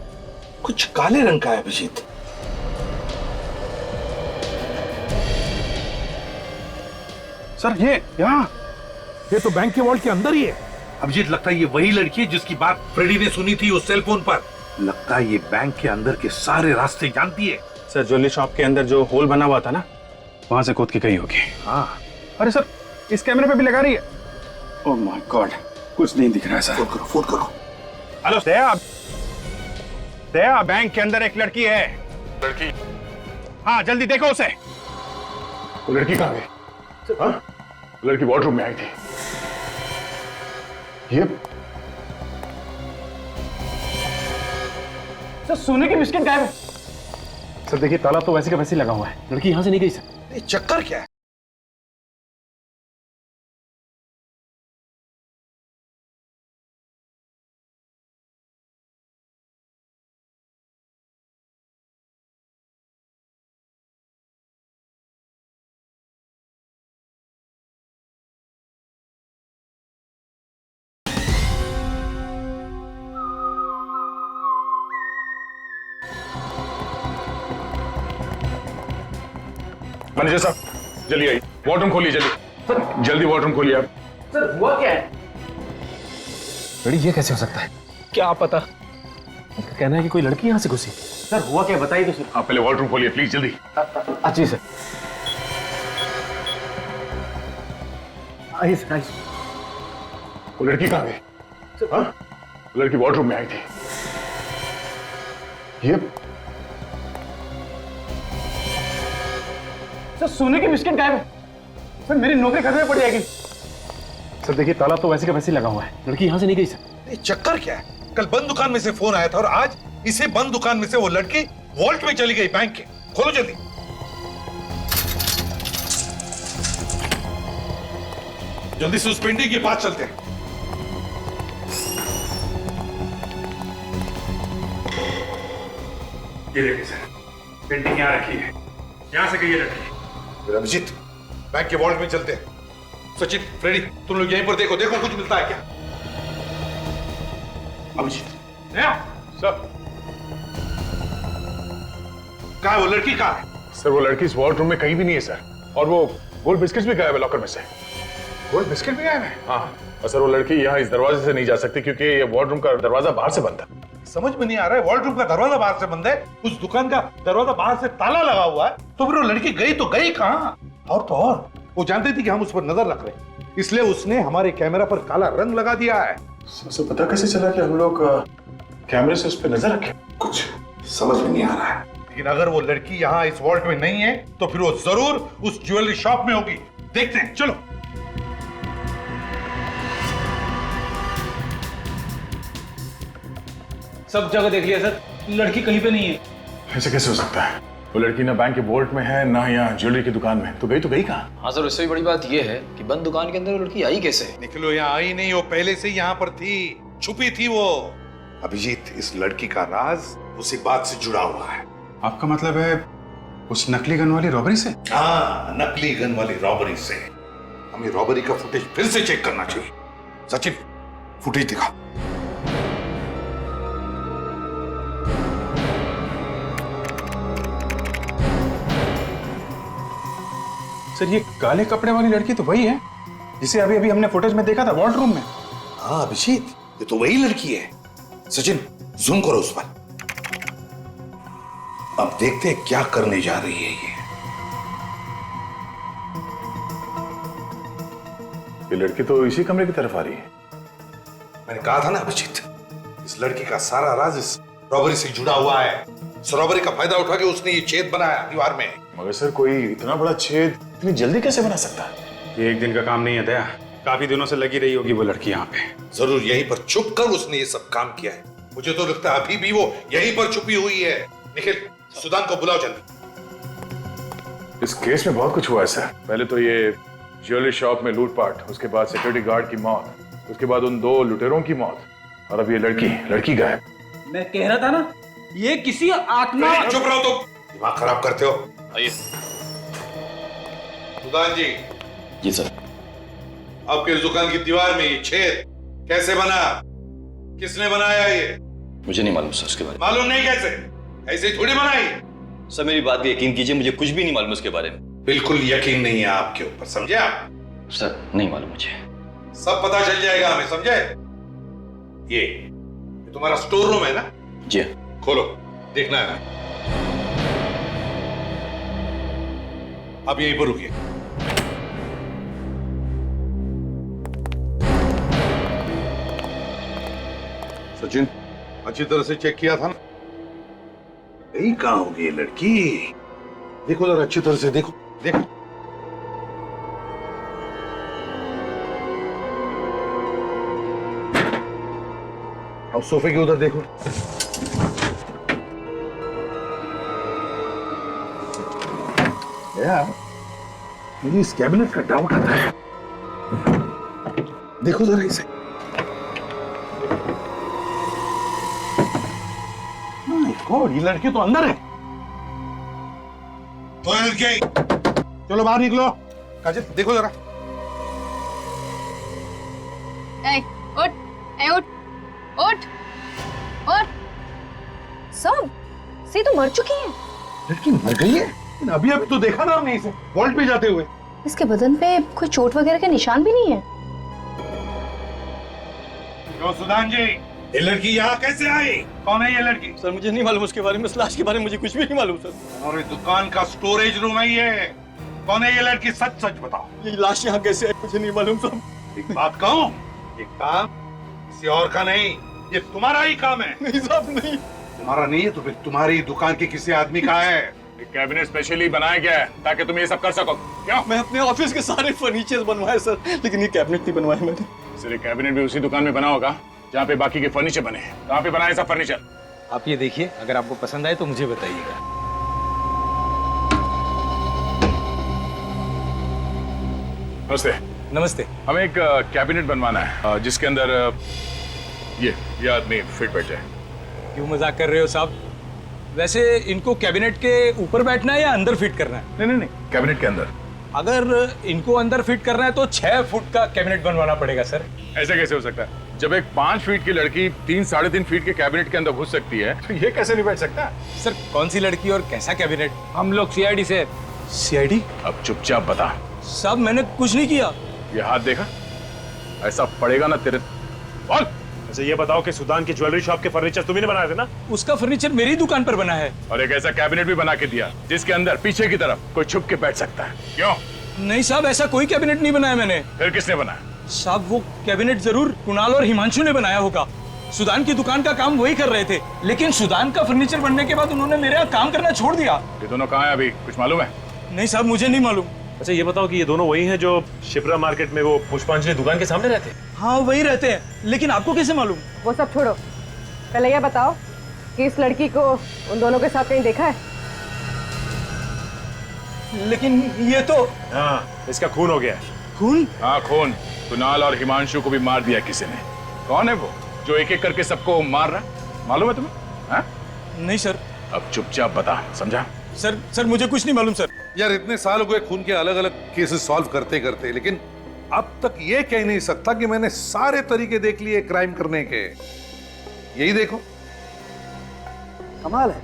कुछ काले रंग का है अभिजीत। सर ये तो बैंक के वॉल्ट के अंदर ही है। अभिजीत लगता है ये वही लड़की है जिसकी बात फ्रेडी ने सुनी थी उस सेलफोन पर। लगता है ये बैंक के अंदर के सारे रास्ते जानती है। सर ज्वेलरी शॉप के अंदर जो होल बना हुआ था ना, वहां से कूद के गई होगी। हाँ। अरे सर इस कैमरे पे भी लगा रही है। ओह माय गॉड, कुछ नहीं दिख रहा है सर। फोन करो। हेलो दया, बैंक के अंदर एक लड़की है। लड़की? हाँ जल्दी देखो उसे। वो लड़की कहाँ गई? हाँ? लड़की वॉर्डरूम में आई थी। ये सर सोने के बिस्किट गायब है। सर देखिए ताला तो वैसे का वैसे लगा हुआ है, लड़की यहाँ से नहीं गई सर। ये चक्कर क्या है? मैनेजर साहब जल्दी आइए, वॉर्डरूम खोलिए जल्दी। सर जल्दी वॉर्डरूम खोलिए आप। सर हुआ क्या है? फ्रेडी ये कैसे हो सकता है? क्या पता, उनका कहना है कि कोई लड़की यहाँ से घुसी। सर हुआ क्या बताइए तो सर। आप पहले वॉर्डरूम खोलिए प्लीज जल्दी। जी सर। आइए सर, आइए। वो लड़की कहाँ गई? हाँ? वो लड़की वॉर्डरूम में आई थी। ये सर सोने के बिस्किट गायब है। सर मेरी नौकरी खतरे में पड़ जाएगी। सर देखिए ताला तो वैसे का वैसे लगा हुआ है, लड़की यहाँ से नहीं गई सर। ये चक्कर क्या है? कल बंद दुकान में से फोन आया था और आज इसे बंद दुकान में से वो लड़की वॉल्ट में चली गई बैंक के। खोलो जल्दी। जल्दी से उस पेंटिंग के पास चलते हैं। ये देखिए सर, पेंटिंग यहाँ रखी है, यहाँ से गई है लड़की। अभिजीत बैंक के वॉल्ट में चलते हैं। सचिन, फ्रेडी, तुम लोग यहीं पर देखो कुछ मिलता है क्या। अभिजीत सर, कहाँ है वो लड़की? कहाँ है? सर वो लड़की इस वॉर्डरूम में कहीं भी नहीं है सर, और वो गोल्ड बिस्किट्स भी गायब है लॉकर में से। गोल्ड बिस्किट भी गायब है? हाँ, और सर वो लड़की यहाँ इस दरवाजे से नहीं जा सकती क्योंकि ये वॉर्डरूम का दरवाजा बाहर से बंद था। समझ में नहीं आ रहा है, वॉल्ट रूम का दरवाजा बाहर से बंद है, उस दुकान का दरवाजा बाहर से ताला लगा हुआ है, तो फिर वो लड़की गई तो गई कहाँ? और तो और वो जानती थी कि हम उस पर नजर रख रहे हैं, इसलिए उसने हमारे कैमरा पर काला रंग लगा दिया है। सर पता कैसे चला कि हम लोग कैमरे से उस पर नजर रखें? कुछ समझ में नहीं आ रहा है, लेकिन अगर वो लड़की यहाँ इस वॉल्ट में नहीं है तो फिर वो जरूर उस ज्वेलरी शॉप में होगी। देखते हैं, चलो। सब जगह देख लिया सर, लड़की कहीं पे नहीं है। ऐसे कैसे हो सकता है? वो लड़की ना बैंक के वॉल्ट में है ना यहाँ ज्वेलरी की दुकान में, तो गई कहाँ? हाँ सर, उससे भी बड़ी बात यह है कि बंद दुकान के अंदर वो लड़की आई कैसे? निकलो, यहाँ आई नहीं, वो पहले से यहाँ पर थी, छुपी थी वो। अभिजीत, इस लड़की का राज उसी बात से जुड़ा हुआ है। आपका मतलब है उस नकली गन वाली रॉबरी से? हाँ, नकली गन वाली रॉबरी से। हमें रॉबरी का फुटेज फिर से चेक करना चाहिए। सचिन, फुटेज दिखा। सर ये काले कपड़े वाली लड़की तो वही है जिसे अभी अभी हमने फुटेज में देखा था वॉल्ट रूम में। हाँ अभिजीत, ये तो वही लड़की है। सचिन, जूम करो उस पर। अब देखते हैं क्या करने जा रही है ये लड़की तो इसी कमरे की तरफ आ रही है। मैंने कहा था ना अभिजीत, इस लड़की का सारा राज इस रॉबरी से जुड़ा हुआ है। इस रॉबरी का फायदा उठा के उसने ये छेद बनाया दीवार में। मगर सर, कोई इतना बड़ा छेद इतनी जल्दी कैसे बना सकता है? ये एक दिन का काम नहीं है दया, काफी दिनों से लगी रही होगी वो लड़की यहाँ पे। जरूर यहीं पर छुप कर उसने ये सब काम किया है। मुझे तो लगता है अभी भी वो यहीं पर छुपी हुई है। निखिल, सुदान को बुलाओ जल्दी। इस केस में बहुत कुछ हुआ है सर। पहले तो ये ज्वेलरी शॉप में लूटपाट, उसके बाद सिक्योरिटी गार्ड की मौत, उसके बाद उन 2 लुटेरों की मौत, और अब ये लड़की गायब। मैं कह रहा था ना, ये किसी आत्मा। चुप रहो तुम, दिमाग खराब करते हो। आइए। सुदान जी। जी सर। आपके इस दुकान की दीवार में ये छेद कैसे बना? किसने बनाया ये? मुझे नहीं मालूम सर उसके बारे में। मालूम नहीं कैसे? ऐसे ही थोड़ी बनाई। सर मेरी बात पे यकीन कीजिए, मुझे कुछ भी नहीं मालूम उसके बारे में। बिल्कुल यकीन नहीं है आपके ऊपर, समझे आप? सर नहीं मालूम मुझे। सब पता चल जाएगा हमें, समझे? ये तुम्हारा स्टोर रूम है ना? जी। खोलो, देखना है ना। आप यहीं पर रुकिए। सचिन, अच्छी तरह से चेक किया था ना? यही कहाँ होगी ये लड़की? देखो जरा अच्छी तरह से देखो, देखो। अब सोफे के उधर देखो। यार, मुझे इस कैबिनेट का डाउट आता है। देखो जरा इसे। गॉड, ये लड़की तो अंदर है। तो लड़की, चलो बाहर निकलो। काजल, देखो जरा। उठ, उठ, उठ, उठ। सब सी तो मर चुकी है। लड़की मर गई है? अभी अभी तो देखा ना हमने इसे वॉल्ट पे जाते हुए। इसके बदन पे कोई चोट वगैरह के निशान भी नहीं है। क्यों सुदान जी, ये लड़की यहाँ कैसे आई? कौन है ये लड़की? सर मुझे नहीं मालूम उसके बारे में। इस लाश के बारे में मुझे कुछ भी नहीं मालूम सर। और ये दुकान का स्टोरेज रूम है ये। कौन है ये लड़की? सच सच बताओ। ये लाश यहाँ कैसे आई मुझे नहीं मालूम सर। एक बात कहूँ, ये काम किसी और का नहीं, ये तुम्हारा ही काम है। नहीं साहब नहीं। तुम्हारा नहीं है तो फिर तुम्हारी दुकान के किसी आदमी का है। कैबिनेट स्पेशली बनाया गया है ताकि तुम ये सब कर सको। क्यों? मैं अपने ऑफिस के सारे फर्नीचर बनवाए सर, लेकिन ये कैबिनेट नहीं बनवाए मैंने। सर ये कैबिनेट भी उसी दुकान में बना होगा जहाँ पे बाकी के फर्नीचर बने हैं। कहाँ पे बनाए सब फर्नीचर? आप ये देखिए, अगर आपको पसंद आए तो मुझे बताइएगा। नमस्ते। नमस्ते। हमें एक कैबिनेट बनवाना है जिसके अंदर ये आदमी फिट बैठ जाए। क्यों मजाक कर रहे हो साहब? वैसे इनको कैबिनेट के ऊपर बैठना है या अंदर फिट करना है? नहीं नहीं नहीं, कैबिनेट के अंदर। अगर इनको अंदर फिट करना है तो 6 फुट का कैबिनेट बनवाना पड़ेगा सर। ऐसा कैसे हो सकता है? जब एक 5 फीट की लड़की 3-3.5 फीट के कैबिनेट के अंदर घुस सकती है तो ये कैसे नहीं बैठ सकता? सर कौन सी लड़की और कैसा कैबिनेट? हम लोग सीआईडी से। सीआईडी? अब चुपचाप बता। साहब मैंने कुछ नहीं किया। ये हाथ देखा? ऐसा पड़ेगा ना तेरे। बोल। अच्छा ये बताओ कि सुदान की ज्वेलरी शॉप के फर्नीचर तुम्ही बनाए थे ना? उसका फर्नीचर मेरी दुकान पर बना है। और एक ऐसा कैबिनेट भी बना के दिया जिसके अंदर पीछे की तरफ कोई छुप के बैठ सकता है। क्यों? नहीं साहब, ऐसा कोई कैबिनेट नहीं बनाया मैंने। फिर किसने बनाया? साहब वो कैबिनेट जरूर कुणाल और हिमांशु ने बनाया होगा। सुदान की दुकान का काम वही कर रहे थे, लेकिन सुदान का फर्नीचर बनने के बाद उन्होंने मेरे यहाँ काम करना छोड़ दिया। ये दोनों कहाँ हैं अभी? कुछ मालूम है? नहीं साहब, मुझे नहीं मालूम। अच्छा ये बताओ कि ये दोनों वही हैं जो शिप्रा मार्केट में वो पुष्पांजलि दुकान के सामने रहते हैं? हाँ वही रहते हैं, लेकिन आपको कैसे मालूम? वो सब छोड़ो, पहले ये बताओ कि इस लड़की को उन दोनों के साथ कहीं देखा है? लेकिन ये तो। हाँ, इसका खून हो गया है। खून? हाँ खून। कुणाल और हिमांशु को भी मार दिया किसी ने। कौन है वो जो एक एक करके सबको मार रहा है? मालूम है तुम्हें? हाँ? नहीं सर, अब चुपचाप बता, समझा? सर मुझे कुछ नहीं मालूम सर। यार इतने साल हो गए खून के अलग अलग केसेस सॉल्व करते करते, लेकिन अब तक ये कह नहीं सकता कि मैंने सारे तरीके देख लिए क्राइम करने के। यही देखो। कमाल है,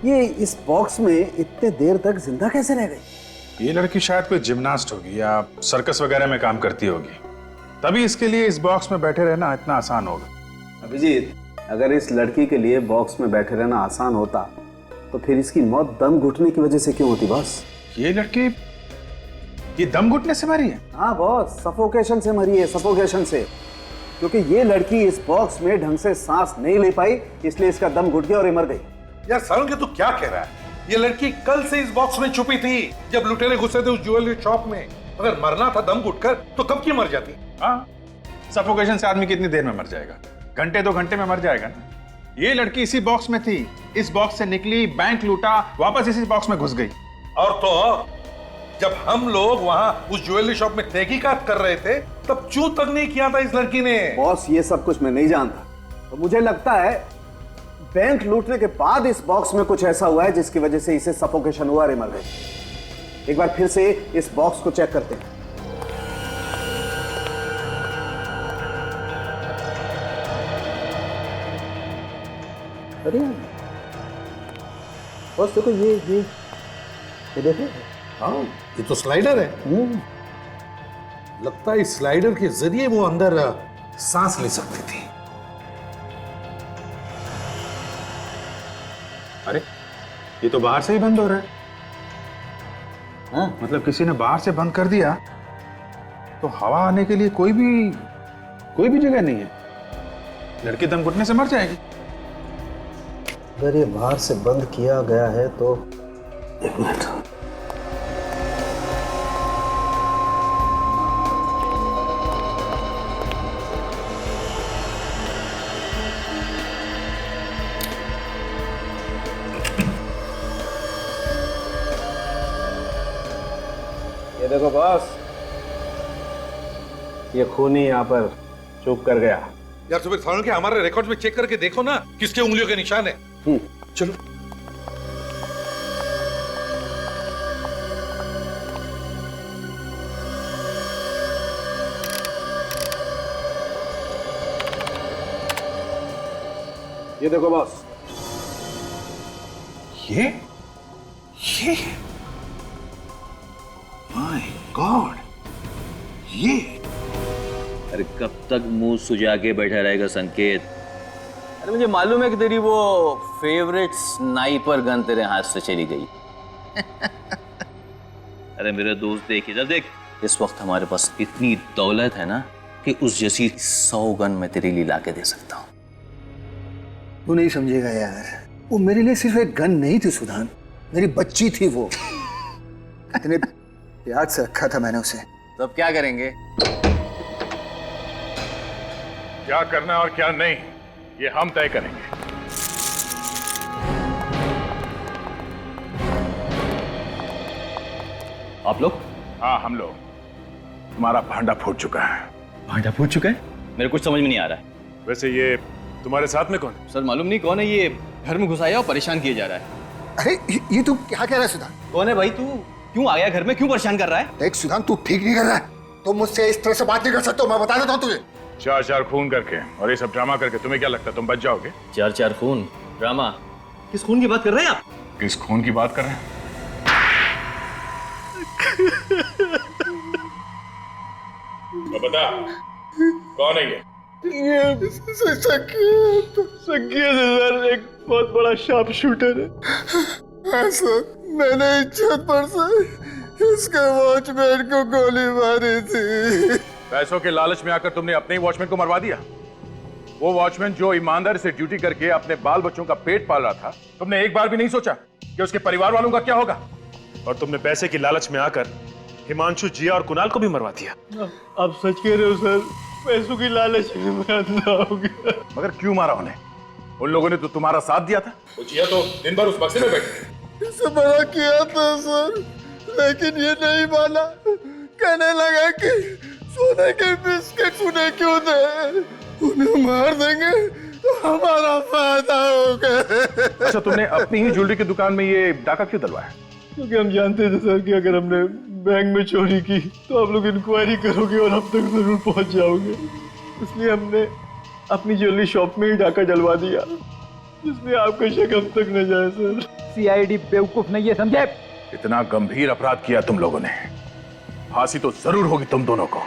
ये इस बॉक्स में इतने देर तक जिंदा कैसे रह गई? ये लड़की शायद कोई जिम्नास्ट होगी या सर्कस वगैरह में काम करती होगी, तभी इसके लिए इस बॉक्स में बैठे रहना इतना आसान होगा। अभिजीत, अगर इस लड़की के लिए बॉक्स में बैठे रहना आसान होता तो फिर इसकी मौत दम घुटने की वजह से क्यों होती बॉस? ये लड़की ये दम घुटने से मरी है? हाँ बॉस, सफोकेशन से मरी है, सफोकेशन से। क्योंकि ये लड़की इस बॉक्स में ढंग से सांस नहीं ले पाई, इसलिए इसका दम घुट गया और ये मर गई। यार सारुण, तू क्या कह रहा है? ये लड़की कल से इस बॉक्स में छुपी थी जब लुटेरे घुसे थे उस ज्वेलरी शॉप में। अगर मरना था दम घुटकर तो कब की मर जाती? हाँ, सफोकेशन से आदमी कितनी देर में मर जाएगा? घंटे 2 घंटे में मर जाएगा ना। ये लड़की इसी बॉक्स में थी, इस बॉक्स से निकली, बैंक लूटा, वापस इसी बॉक्स में घुस गई। और तो जब हम लोग वहां उस ज्वेलरी शॉप में तहकीकात कर रहे थे तब चू तक नहीं किया था इस लड़की ने। बॉस, ये सब कुछ मैं नहीं जानता, तो मुझे लगता है बैंक लूटने के बाद इस बॉक्स में कुछ ऐसा हुआ है जिसकी वजह से इसे सफोकेशन हुआ और ये मर गई। एक बार फिर से इस बॉक्स को चेक करते हैं। अरे बॉस देखो, ये देखो। हाँ, ये तो स्लाइडर है। लगता है इस स्लाइडर के जरिए वो अंदर सांस ले सकती थी। अरे ये तो बाहर से ही बंद हो रहा है। हाँ, मतलब किसी ने बाहर से बंद कर दिया तो हवा आने के लिए कोई भी जगह नहीं है। लड़की दम घुटने से मर जाएगी। अगर ये बाहर से बंद किया गया है तो एक मिनट। ये देखो बॉस, ये खूनी यहाँ पर चुप कर गया। यार सुबह सारुण के हमारे रिकॉर्ड में चेक करके देखो ना किसके उंगलियों के निशान है। चलो। ये देखो बॉस, ये माय गॉड, ये अरे कब तक मुंह सुजा के बैठा रहेगा संकेत? अरे मुझे मालूम है कि तेरी वो फेवरेट स्नाइपर गन तेरे हाथ से चली गई। अरे मेरे दोस्त देख इधर देख, इस वक्त हमारे पास इतनी दौलत है ना कि उस जैसी 100 गन मैं तेरे लिए लाके दे सकता हूँ। तू नहीं समझेगा यार, वो मेरे लिए सिर्फ एक गन नहीं थी सुधान, मेरी बच्ची थी वो। इतने प्यार से रखा था मैंने उसे। तो अब क्या करेंगे? क्या करना और क्या नहीं ये हम तय करेंगे। आप लोग? हाँ हम लोग। तुम्हारा भांडा फूट चुका है। भांडा फूट चुका है? मेरे कुछ समझ में नहीं आ रहा है। वैसे ये तुम्हारे साथ में कौन है? सर मालूम नहीं कौन है, ये घर में घुसाया और परेशान किया जा रहा है। अरे ये तू क्या कह रहा है सुधान? कौन है भाई तू? क्यों आ गया घर में? क्यों परेशान कर रहा है? देख सुधान, तू ठीक नहीं कर रहा है। तुम मुझसे इस तरह से बात नहीं कर सकते, मैं बता देता हूँ तुझे। 4 खून करके और ये सब ड्रामा करके तुम्हें क्या लगता है तुम बच जाओगे? 4 खून? ड्रामा? किस खून की बात कर रहे हैं आप? किस खून की बात कर रहे हैं? तो बता कौन है ये? संकेत सर एक बहुत बड़ा शार्प शूटर है। हाँ सर, मैंने इज्जत पर से इसके वॉचमैन को गोली मारी थी। पैसों के लालच में आकर तुमने अपने ही वॉचमैन को मरवा दिया। वो वॉचमैन जो ईमानदारी से ड्यूटी करके अपने बाल बच्चों का पेट पाल रहा था, तुमने एक बार भी नहीं सोचा कि उसके परिवार वालों का क्या होगा? और तुमने पैसे की लालच में आकर हिमांशु, जिया और कुणाल को भी मरवा दिया। आप सच कह रहे हो सर, पैसों की लालच में मैं अंधा हो गया। मगर क्यों मारा उन्हें? उन लोगों ने तो तुम्हारा साथ दिया था। वो जिया तो दिन भर उस बक्से में बैठी। इससे बड़ा किया था सर, लेकिन ये नहीं माना। कहने लगा कि सोने के बिस्किट उन्हें क्यों दे, उन्हें मार देंगे तो हमारा फायदा हो गया। अच्छा, तुमने अपनी ही ज्वेलरी की दुकान में ये डाका क्यों डलवाया? क्योंकि हम जानते थे सर कि अगर हमने बैंक में चोरी की तो आप लोग इंक्वायरी करोगे और हम तक जरूर पहुंच जाओगे, इसलिए हमने अपनी ज्वेलरी शॉप में ही डाका डलवा दिया, जिसमें आपका शक अब तक न जाए सर। सीआईडी बेवकूफ नहीं है, समझे? इतना गंभीर अपराध किया तुम लोगों ने, फांसी तो जरूर होगी तुम दोनों को।